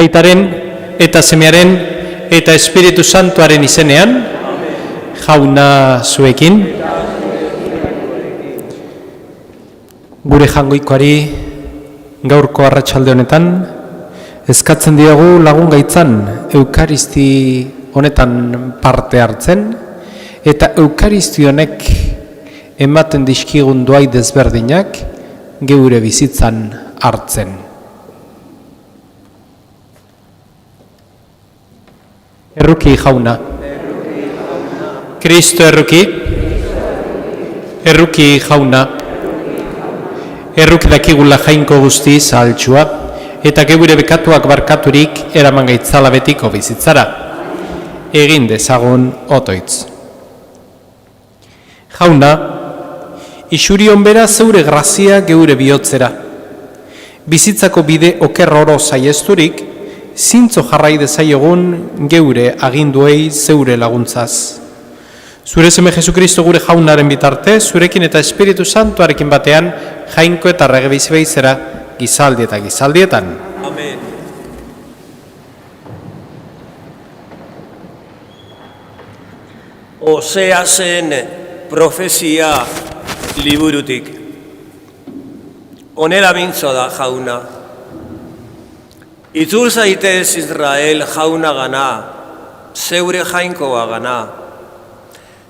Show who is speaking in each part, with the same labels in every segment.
Speaker 1: Aitaren eta Semearen eta Espiritu Santuaren izenean, Jauna zuekin. Gure jangoikoari gaurko arratsalde honetan eskatzen diogu lagun gaitzan Eukaristi honetan parte hartzen eta Eukaristi honek ematen dizkigun doai desberdinak geure bizitzan hartzen. Erruki jauna. Kristo erruki. Erruki jauna. Erruki dakigula jainko guzti zahaltsua eta geure bekatuak barkaturik eraman gaitzala betiko bizitzara. Egin dezagun otoitz. Jauna, isurion bera zeure grazia geure bihotzera. Bizitzako bide oker oro saiesturik, zintzo jarrai dezaiogun geure aginduei zeure laguntzaz. Zure seme Jesukristo gure jaunaren bitarte, zurekin eta Espiritu Santuarekin batean, jainko eta rege bizi behizera, gizaldi eta gizaldietan.
Speaker 2: Amen. Oseasen profezia liburutik. Honela mintzo da jauna. Itzul zaitez Israel jauna gana, zeure jainkoa gana,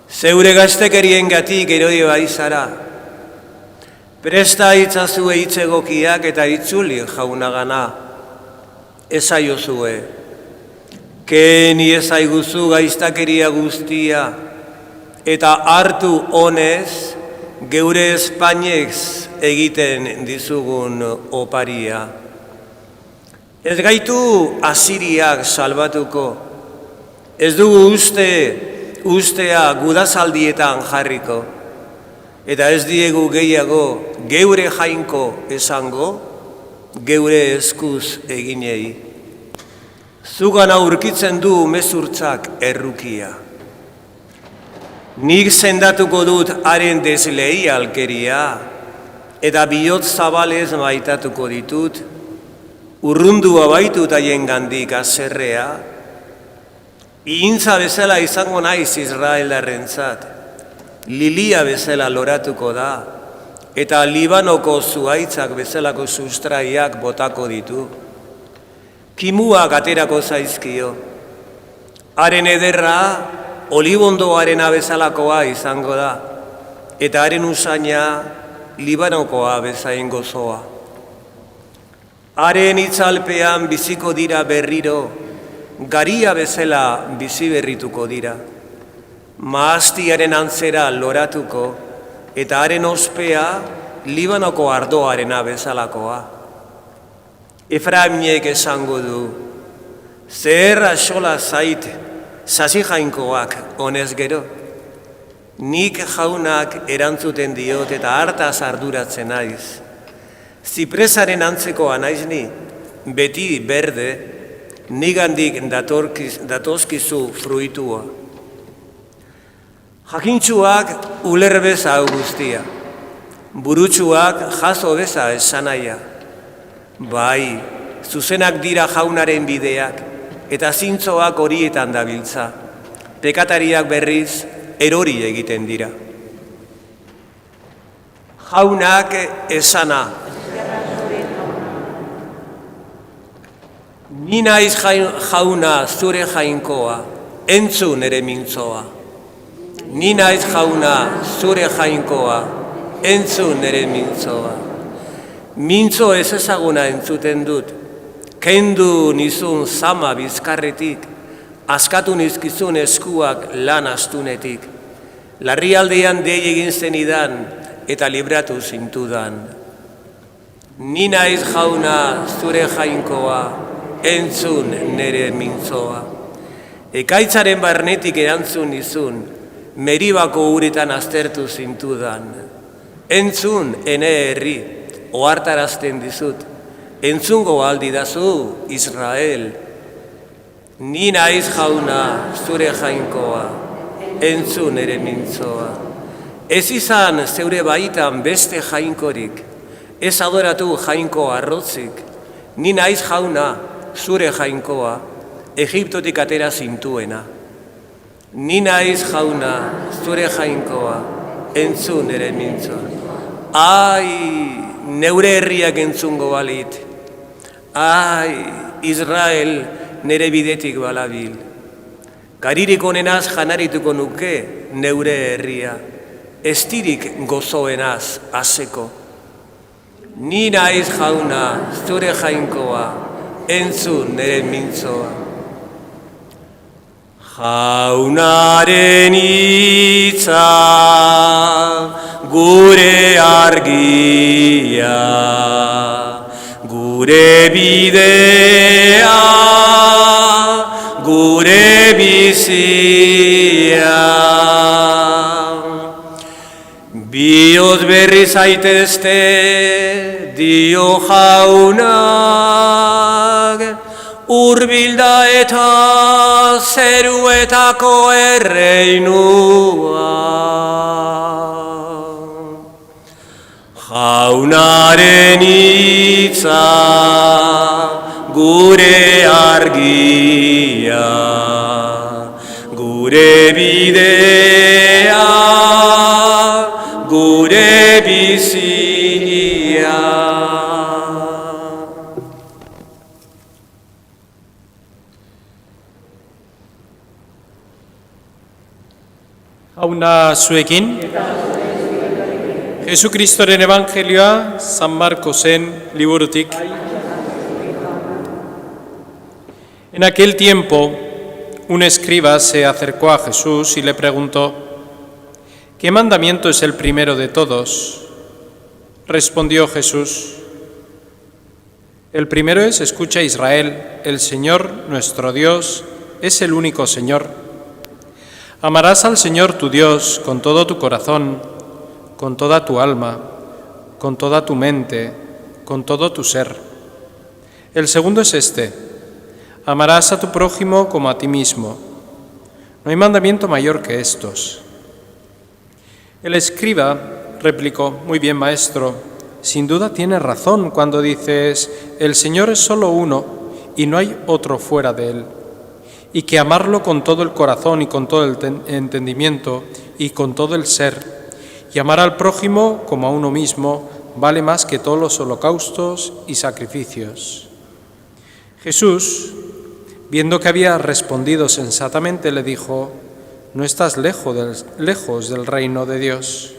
Speaker 2: zeure gaztekerien gatik erodi baizara. Presta itzazue itzegokiak eta itzuli jauna gana, ezaiozue. Keni ezaiguzu gaiztakeria guztia, eta hartu honez geure Espainek egiten dizugun oparia. Ez gaitu Asiriak salbatuko, ez dugu ustea gudazaldietan jarriko, eta ez diegu gehiago geure jainko esango, geure eskuz eginei. Zugan aurkitzen du mezurtzak errukia. Nik sendatuko dut haren desleialkeria, eta bihotz zabalez maitatuko ditut, urrundua baitut haien gandik azerrea, ihintza bezala izango naiz Israelarrentzat, lilia bezala loratuko da, eta Libanoko zuhaitzak bezalako sustraiak botako ditu. Kimuak aterako zaizkio, haren ederra olibondoaren bezalakoa izango da, eta haren usaina Libanokoa bezain gozoa. Haren itzalpean biziko dira berriro, garia bezala bizi berrituko dira. Maaztiaren antzera loratuko, eta haren ospea Libanoko ardoarena bezalakoa. Efraimiek esango du, zer axola zait, sasi jainkoak honez gero. Nik jaunak erantzuten diot eta hartaz arduratzen naiz. Zipresaren antzekoa naiz ni, beti berde, nigandik datozkizu fruitua. Jakintxuak ulerbeza guztia, burutsuak jaso beza esanaia. Bai, zuzenak dira jaunaren bideak, eta zintzoak horietan dabiltza. Pekatariak berriz erori egiten dira. Jaunak esana. Ni naiz jauna zure jainkoa, entzun ere mintzoa. Ni naiz jauna zure jainkoa, entzun ere mintzoa. Mintzo ez ezaguna entzuten dut, kendu nizun zama bizkarretik, askatu nizkizun eskuak lan astunetik, larrialdean dei egin zenidan eta libratu zintudan. Ni naiz jauna zure jainkoa, entzun nere mintzoa. Ekaitzaren barnetik erantzun nizun, Meribako uretan aztertu zintudan. Entzun ene herri, ohartarazten dizut, entzungo aldidazu Israel. Ni naiz jauna zure jainkoa, entzun ere mintzoa. Ez izan zeure baitan beste jainkorik, ez adoratu jainko arrotzik. Ni naiz jauna zure jainkoa, Egiptotik atera zintuena. Ni naiz jauna zure jainkoa, entzun ere mintzoa. Ai, neure herriak entzungo balit. Ai, Israel nere bidetik balabil. Garirik onenaz janarituko nuke neure herria, estirik gozoenaz azeko. Ni naiz jauna zure jainkoa, entzun nere mintzoa. Jaunaren hitza gure argia, gure bidea, gure bizia. Bihotz berri zaitezte dio jaunak, urbilda eta zeruetako erreinua. Jaunaren hitza gure argia, gure bidea, gure bizia.
Speaker 1: Jauna zuekin, Jesukristoren Evangelioa San Marcosen liburutik. En aquel tiempo, un escriba se acercó a Jesús y le preguntó: ¿qué mandamiento es el primero de todos? Respondió Jesús: el primero es: escucha Israel, el Señor nuestro Dios es el único Señor. Amarás al Señor tu Dios con todo tu corazón, con toda tu alma, con toda tu mente, con todo tu ser. El segundo es este: amarás a tu prójimo como a ti mismo. No hay mandamiento mayor que estos. El escriba replicó: muy bien, maestro, sin duda tienes razón cuando dices: el Señor es solo uno y no hay otro fuera de él, y que amarlo con todo el corazón y con todo el entendimiento y con todo el ser, y amar al prójimo como a uno mismo, vale más que todos los holocaustos y sacrificios. Jesús, viendo que había respondido sensatamente, le dijo: no estás lejos del reino de Dios.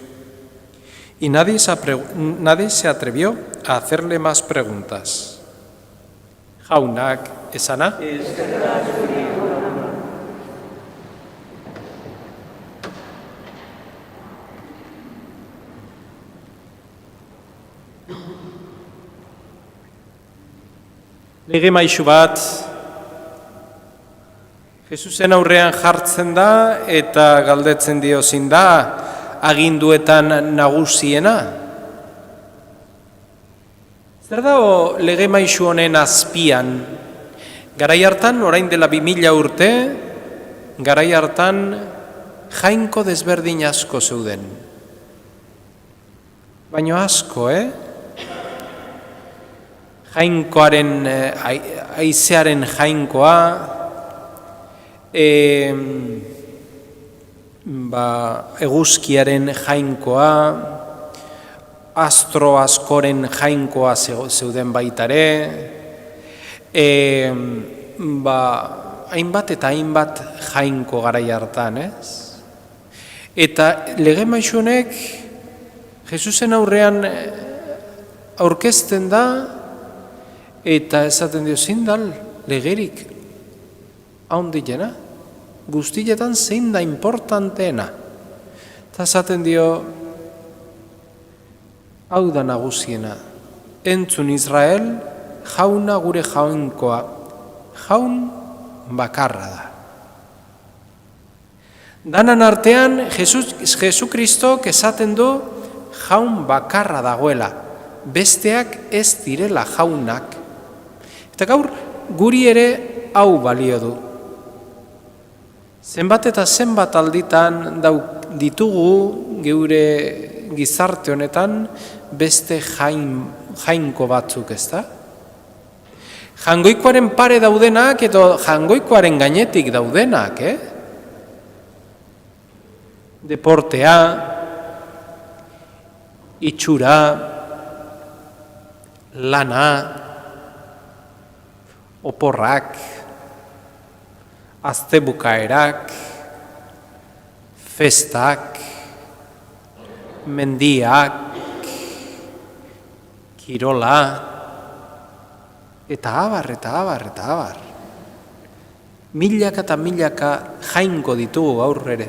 Speaker 1: Y nadie se atrevió a hacerle más preguntas. Jaunak esana. Lege maisu bat Jesusen aurrean jartzen da eta galdetzen dio: zein da aginduetan nagusiena? Zer dago lege maisu honen azpian? Garai hartan, orain dela 2000 urte, garai hartan jainko desberdin asko zeuden. Baino asko, Jainkoaren, aizearen jainkoa, eguzkiaren jainkoa, astro askoren jainkoa zeuden baitare, hainbat eta hainbat jainko garai hartan, ez? Eta lege maisu honek Jesusen aurrean aurkezten da eta esaten dio zein da legerik handiena, guztietan zein da importanteena. Eta esaten dio, hau da nagusiena, entzun Israel, jauna gure jaunkoa, jaun bakarra da. Danan artean, Jesukristok esaten du jaun bakarra dagoela, besteak ez direla jaunak. Eta gaur, guri ere hau balio du. Zenbat eta zenbat alditan ditugu geure gizarte honetan beste jainko batzuk, ezta? Jangoikoaren pare daudenak edo jangoikoaren gainetik daudenak, Deportea, itxura, lana, oporrak, astebukaerak, festak, mendiak, kirola, eta abar. Milaka eta milaka jainko ditugu gaur ere.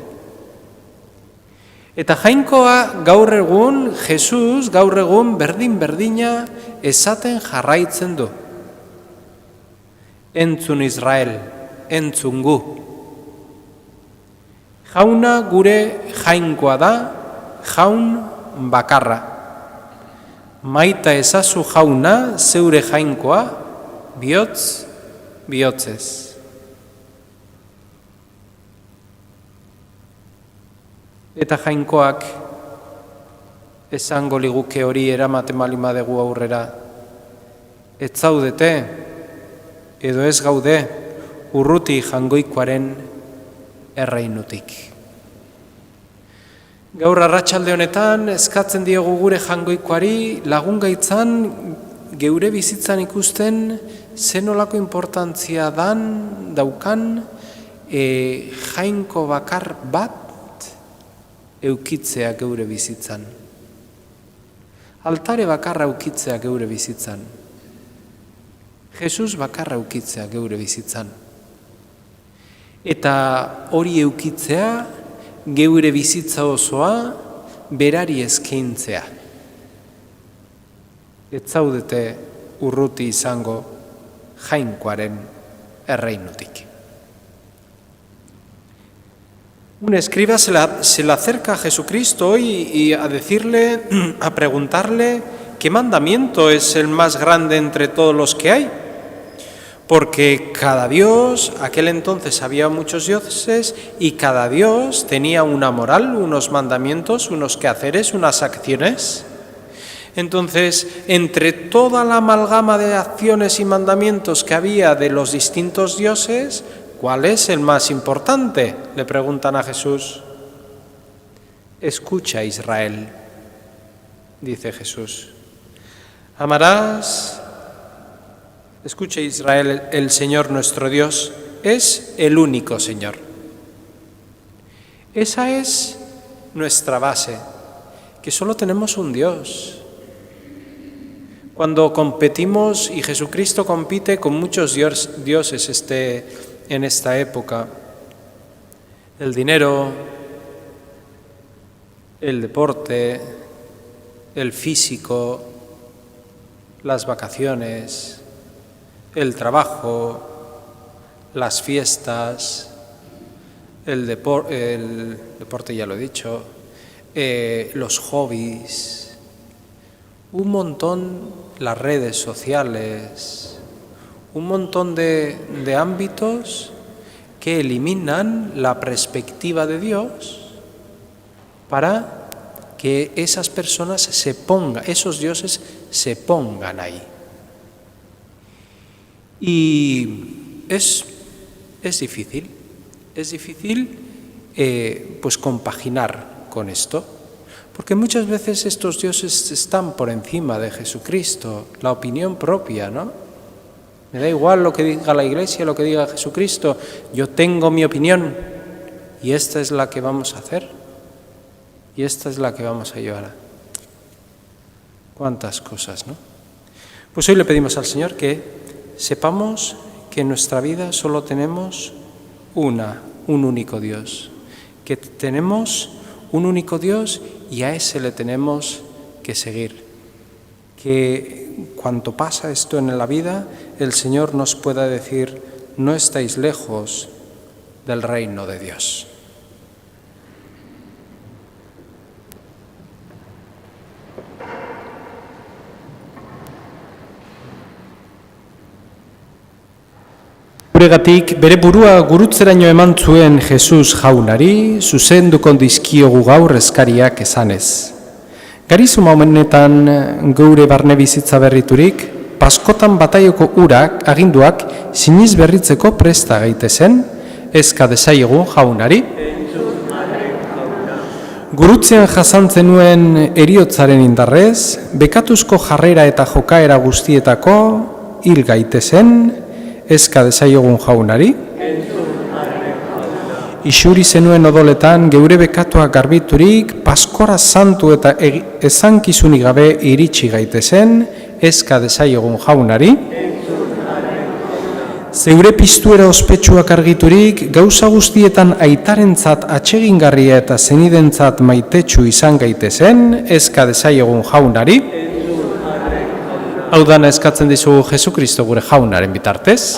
Speaker 1: Eta jainkoa gaur egun, Jesus gaur egun berdina esaten jarraitzen du. Entzun Israel, entzun gu. Jauna gure jainkoa da, jaun bakarra. Maita ezazu jauna zeure jainkoa, bihotzez. Eta jainkoak esango liguke hori eramaten balima dugu aurrera. Ez zaudete, edo ez gaude, urruti jangoikoaren erreinutik. Gaur arratsalde honetan eskatzen diogu gure jangoikoari lagungaitzan geure bizitzan ikusten zenolako importantzia daukan jainko bakar bat eukitzea geure bizitzan. Altare bakarra eukitzea geure bizitzan. Jesus bakarra eukitzea geure bizitzan. Eta hori eukitzea geure bizitza osoa berari eskaintzea. Ez zaudete urruti izango jainkoaren erreinutik. Un escriba se le acerca a Jesucristo hoy y a decirle, a preguntarle qué mandamiento es el más grande entre todos los que hay. Porque cada dios, aquel entonces había muchos dioses y cada dios tenía una moral, unos mandamientos, unos quehaceres, unas acciones. Entonces, entre toda la amalgama de acciones y mandamientos que había de los distintos dioses, ¿cuál es el más importante?, le preguntan a Jesús. Escucha, Israel, dice Jesús. Amarás, escucha, Israel, el Señor nuestro Dios es el único Señor. Esa es nuestra base, que solo tenemos un Dios. Cuando competimos, y Jesucristo compite con muchos dioses en esta época, el dinero, el deporte, el físico, las vacaciones, el trabajo, las fiestas, el deporte ya lo he dicho, los hobbies, un montón, las redes sociales, un montón de ámbitos que eliminan la perspectiva de Dios para que esas personas esos dioses se pongan ahí. Y es difícil pues compaginar con esto, porque muchas veces estos dioses están por encima de Jesucristo, la opinión propia, ¿no? Me da igual lo que diga la Iglesia, lo que diga Jesucristo, yo tengo mi opinión y esta es la que vamos a hacer y esta es la que vamos a llevar. Cuántas cosas, ¿no? Pues hoy le pedimos al Señor que sepamos que en nuestra vida solo tenemos un único Dios, que tenemos un único Dios y a ese le tenemos que seguir. Que cuando pasa esto en la vida, el Señor nos pueda decir: no estáis lejos del reino de Dios. Guregatik bere burua gurutzeraino eman zuen Jesus jaunari zuzenduko dizkiogu gaur eskariak esanez. Garizuma honetan geure barne bizitza berriturik, paskotan bataioko urak aginduak siniz berritzeko presta gaitezen, eska desaiegun jaunari. Gurutzean jasantzen nuen eriotzaren indarrez, bekatuzko jarrera eta jokaera guztietako hil gaitezen, eska desaiegun jaunari. Isuri zenuen odoletan geure bekatuak garbiturik, paskora santu eta ezankizunik gabe iritsi gaitezen, eska desaiegun jaunari. Zeure piztuera ospetsuak argiturik, gauza guztietan aitarentzat atsegingarria eta zenidentzat maitetsu izan gaitezen, eska desaiegun jaunari. Hau dana eskatzen dizugu Jesukristo gure jaunaren bitartez.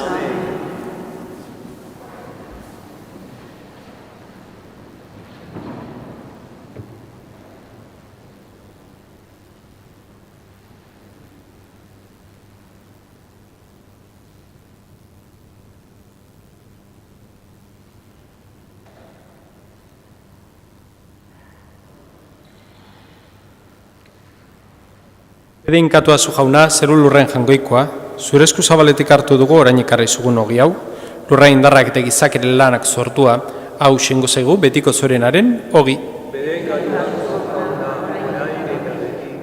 Speaker 1: Edinkatua zu jauna, zeru lurren jangoikoa, zure esku zabaletik hartu dugu orain ekarri zugun ogi hau, lurra indarrak eta gizakere lanak sortua, hau xengo zaigu betiko zorenaren ogi.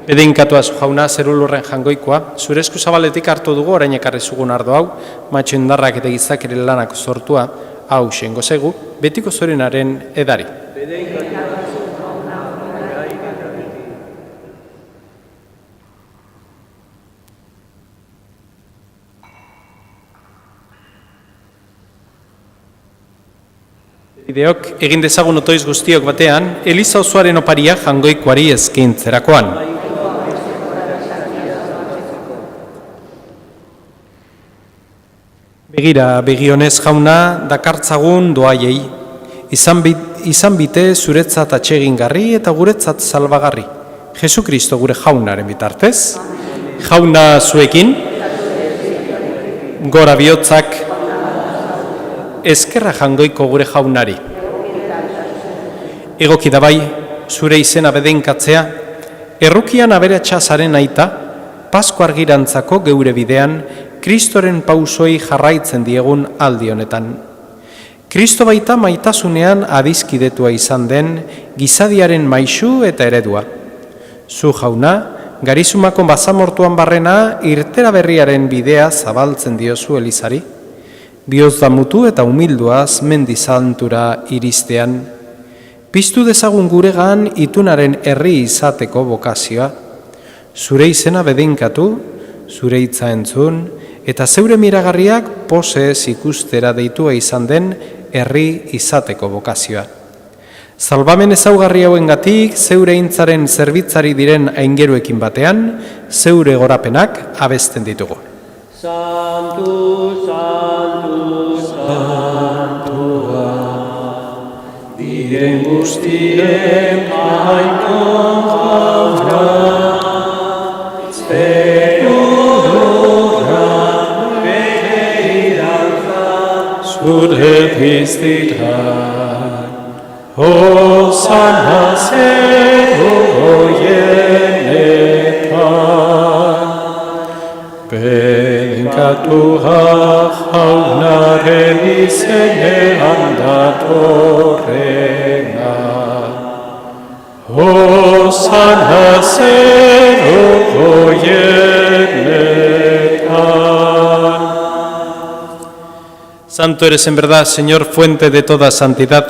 Speaker 1: Edinkatua zu jauna, zeru lurren jangoikoa, zure esku zabaletik hartu dugu orain ekarri zugun ardo hau, matxo indarrak eta gizakere lanak sortua, hau xengo zaigu betiko zorenaren edari. Bideok egin dezagun otoiz guztiok batean, Eliza osoaren oparia jangoikoari eskaintzerakoan. Begira, begionez jauna, dakartzagun doaiei. Izan bite zuretzat atsegingarri eta guretzat salbagarri. Jesukristo gure jaunaren bitartez. Jauna zuekin, gora bihotzak, eskerra jangoiko gure jaunari. Egoki da bai, zure izena bedenkatzea, errukian aberatxazaren aita, Pasko argirantzako geure bidean, Kristoren pausoi jarraitzen diegun aldi honetan. Kristo baita maitasunean adizkidetua izan den, gizadiaren maisu eta eredua. Zu jauna, garizumako basamortuan barrena, irtera berriaren bidea zabaltzen diozu Elizari. Bioz damutu eta humilduaz mendizantura iristean. Piztu dezagun guregan itunaren herri izateko bokazioa. Zure izena bedenkatu, zure hitza entzun, eta zeure miragarriak posez ikustera deitua izan den herri izateko bokazioa. Salbamen ezaugarri hauengatik, zeure hintzaren zerbitzari diren aingeruekin batean, zeure gorapenak abesten ditugu.
Speaker 2: Santu, santu, santua, diren guztien aiton jauna, zerura bere irantza, zure piztitan, Hosanna zero goienetan. Benkatua jaunaren izenean datorrena, Hosanna zero goienetan.
Speaker 1: Santo eres en verdad, Señor, fuente de toda santidad.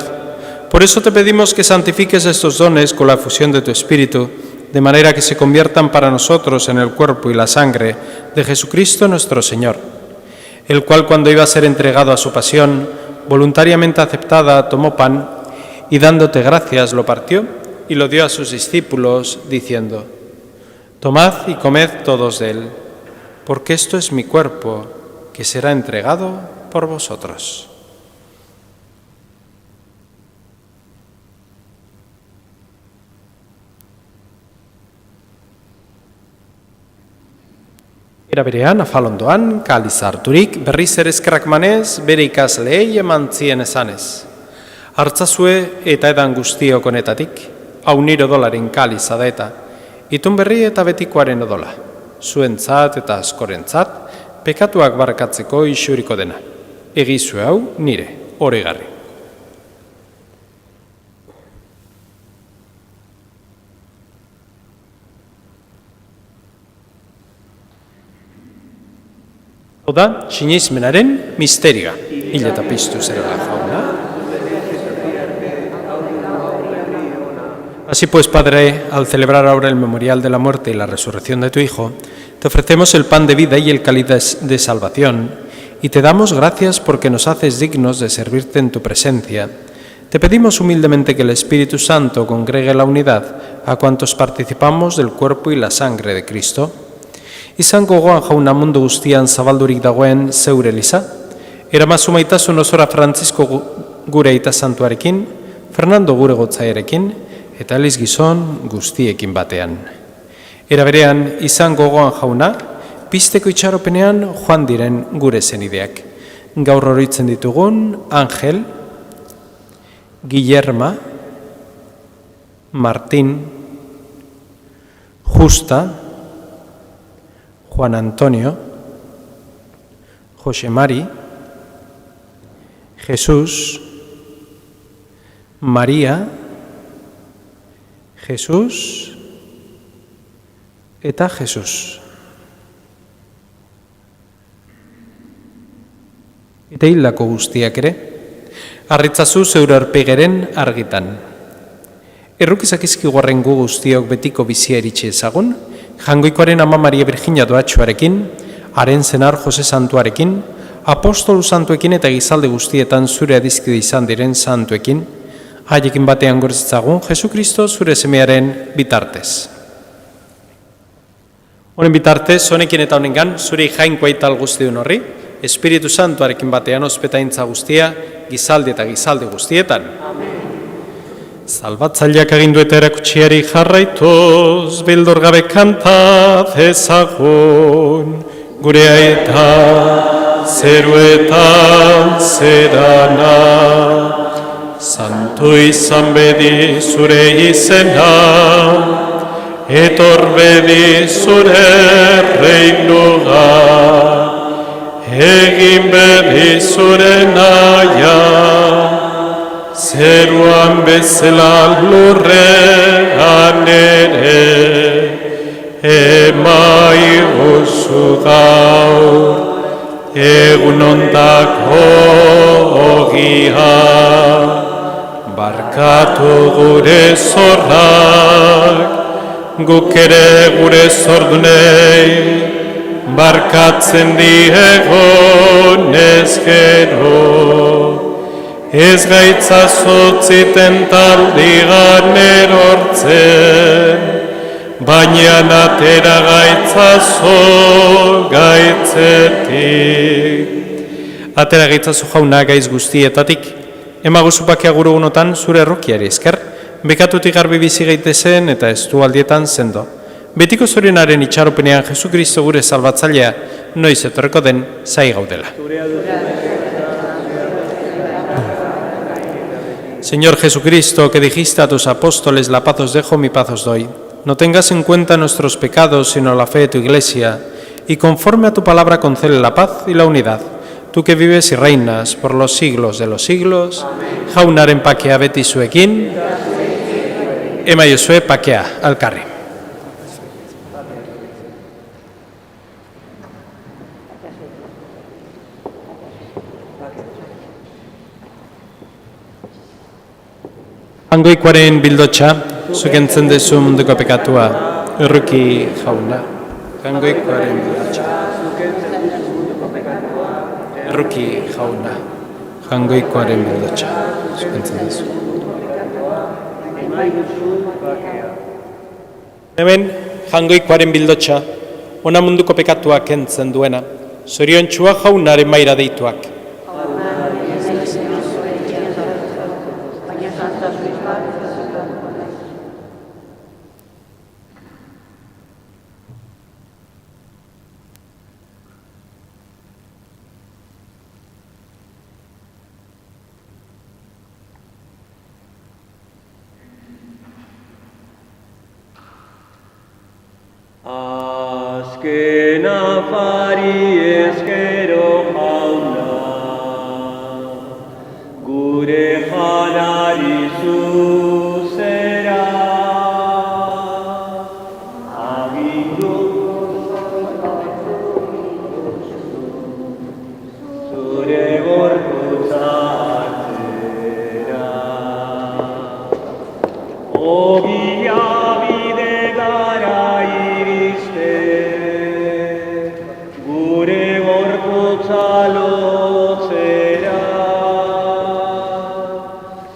Speaker 1: Por eso te pedimos que santifiques estos dones con la fusión de tu Espíritu de manera que se conviertan para nosotros en el cuerpo y la sangre de Jesucristo nuestro Señor, el cual, cuando iba a ser entregado a su pasión, voluntariamente aceptada, tomó pan y, dándote gracias, lo partió y lo dio a sus discípulos, diciendo: Tomad y comed todos de él, porque esto es mi cuerpo, que será entregado por vosotros. Era berean, afalondoan, kaliz harturik, berriz ere eskerrak manez, bere ikasleei eman zien esanez. Hartzazue eta edan guztiok honetatik, hau nire odolaren kaliza da eta, itun berri eta betikoaren odola, zuentzat eta askorentzat, pekatuak barkatzeko isuriko dena. Egizue hau nire, oregarri. Oda, sinismenaren misterioa. Hil eta piztu zerela jauna. Así pues, Padre, al celebrar ahora el memorial de la muerte y la resurrección de tu Hijo, te ofrecemos el pan de vida y el cáliz de salvación, y te damos gracias porque nos haces dignos de servirte en tu presencia. Te pedimos humildemente que el Espíritu Santo congregue la unidad a cuantos participamos del cuerpo y la sangre de Cristo. Izan gogoan jauna mundu guztian zabaldurik dagoen zeure eliza, eramazu maitasun osora Frantzisko gure aita santuarekin, Fernando gure gotzaiarekin, eta Eliz gizon guztiekin batean. Era berean, izan gogoan jauna, pizteko itxaropenean joan diren gure zenideak. Gaur oroitzen ditugun Angel, Guillerma, Martín, Justa, Juan Antonio, José Mari, Jesús, María, Jesús eta Jesús. Eta hildako guztiak ere, harritzazu zeure aurpegeren argitan. Errukizak izkigorren gu guztiok betiko bizia iritsi ezagun, Jangoikoaren ama Maria Virginia doatxoarekin, haren zenar Jose Santuarekin, apostolu santuekin eta gizalde guztietan zure adizkide izan diren santuekin, haiekin batean gorzetzagun Jesukristo zure semearen bitartez. Honen bitartez, honekin eta honengan, zure jainkoa ital guztiun horri, Espiritu Santuarekin batean ospetaintza guztia, gizalde eta gizalde guztietan. Amen. Salbatzaileak agindu eta erakutsiari jarraituz, bildor gabe kanta dezagun, gure aita zeruetan zerana. Santu izan bedi zure izena, etor bedi zure reinua, egin bedi zure naia, zeruan bezala lurrean ere, emaiguzu gaur, egun ondako ogia, barkatu gure zorrak, guk ere gure zordunei, barkatzen diegon ez gero. Ez gaitzazotziten taldigan erortzen, baina atera gaitzazo gaitzetik. Atera gaitzazo jauna gaiz guztietatik, emaguzu bakea gure unotan zure errokiari esker, bekatutik garbi bizi gaitezen eta ez du aldietan zendo. Betiko zorenaren itxaropenean Jesukristo gure salbatzailea noiz etorreko den zai gaudela. Señor Jesucristo, que dijiste a tus apóstoles, la paz os dejo, mi paz os doy. No tengas en cuenta nuestros pecados, sino la fe de tu Iglesia, y conforme a tu palabra concede la paz y la unidad. Tú que vives y reinas por los siglos de los siglos, jaunaren pakea beti zuekin, emaiozue pakea alkarri. Angoikoaren bildotxa, zukentzen dezu munduko pekatua, urruki jauna, jangoikoaren bildotxa. Urruki jauna, jangoikoaren bildotxa, zukentzen dezu. Hemen, jangoikoaren bildotxa, ona munduko pekatua kentzen duena, zoriontxua jaunaren maira deituak.
Speaker 3: Azken afari ezkero jauna, gure janari zuzera, agindu zure gorputza hartzera. Ogia bide gara gure gorputza lotzera,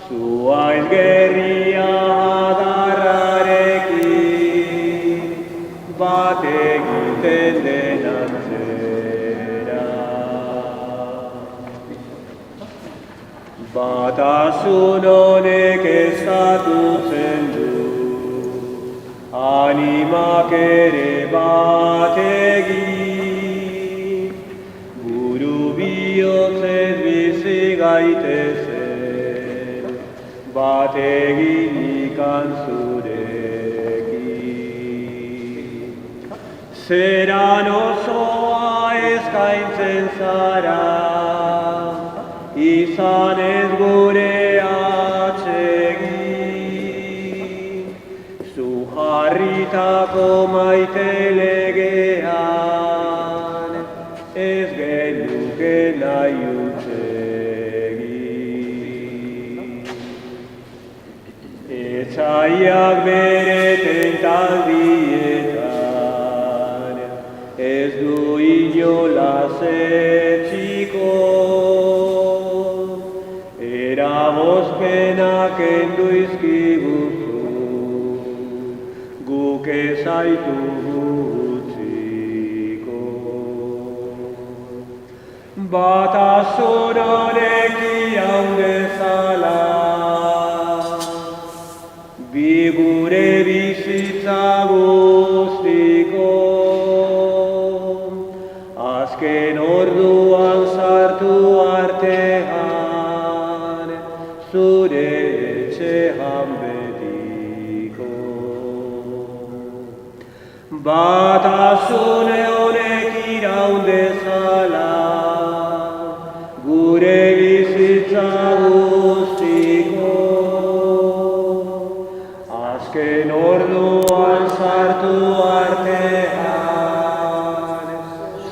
Speaker 3: zuaiz gerria adarrarekin, bat egiten den antzera. Batasun honek ezatutzen du, animak ere bat egin, bihotzez bizi gaitezen, bat egin ikan zurekin. Zeran osoa eskaintzen zara, izan ez gure atsegin, zu jarritako maite legean, ez genuke nahi utzegin. Etxaiak bere tentaldietan, ez du inolaz etxiko, eragozpenak kendu izkiguzu, guk ezaitugu utziko. Batasun honek iraun dezala, bi gure bizitza guztiko, azken orduan sartu artean, zure etxean betiko. Batasun honek iraun dezala, gure bizitza guztiko, azken orduan sartu artean,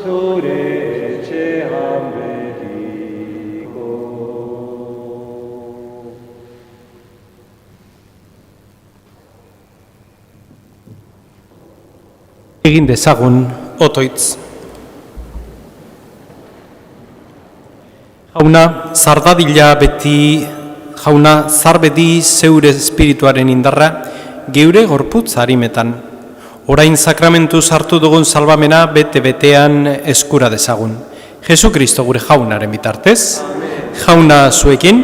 Speaker 3: zure etxean betiko.
Speaker 1: Egin dezagun, otoitz. Jauna, zardadila beti, jauna, zar beti zeure espirituaren indarra, geure gorputz harimetan. Orain sakramentu sartu dugun salbamena bete-betean eskura dezagun. Jesu Kristo gure jaunaren bitartez, jauna zuekin.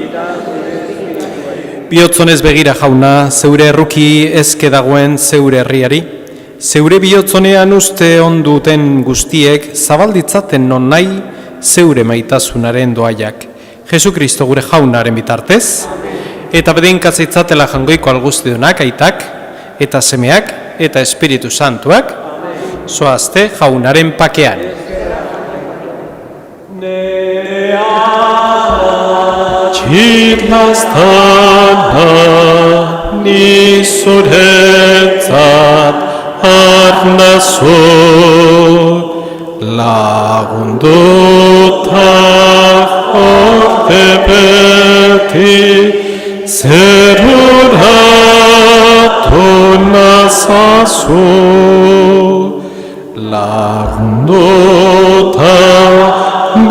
Speaker 1: Bihotzonez begira jauna, zeure erruki ezke dagoen zeure herriari. Zeure bihotzonean uste onduten guztiek zabalditzaten non nahi zeure maitasunaren doaiak. Jesu Kristo gure jaunaren bitartez, eta bedeinkatzitzatela jangoiko alguztidunak aitak, eta semeak, eta Espiritu Santuak, zoazte jaunaren pakean.
Speaker 2: Txirlaztana ni zuretzat arnazu lagunduta orte beti zeruratu nazazu, lagunduta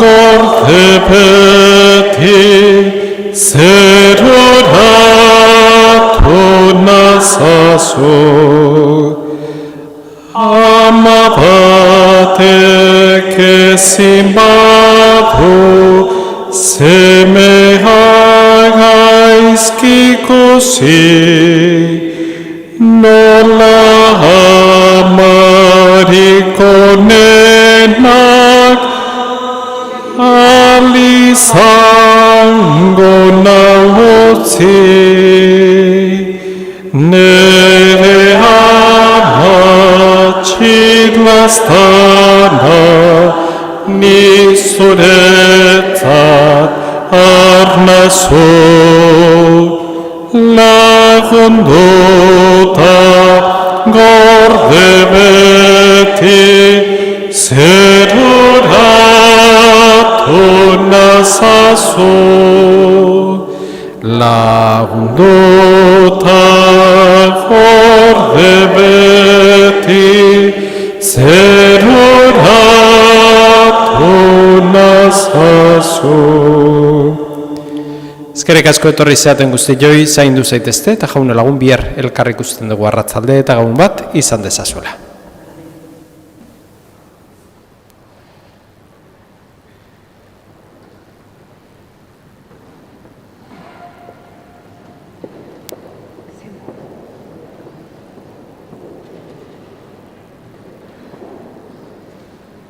Speaker 2: gorde beti, zeroratu nazazu. Ama batek ezin badu, semea gaizki ikusi, nola amarik onenak alizango nautzi. Nere txidlaztana ni zuretzat arnazu, lagunduta gorde beti, zeroratu nazazu, lagunduta gorde beti, zeroratu nazazu.
Speaker 1: Ezkerrik asko etorri zeaten guztioi, zaindu zaitezte eta jaun lagun bihar elkar ikusten dugu arratsalde eta gaun bat izan dezazuela.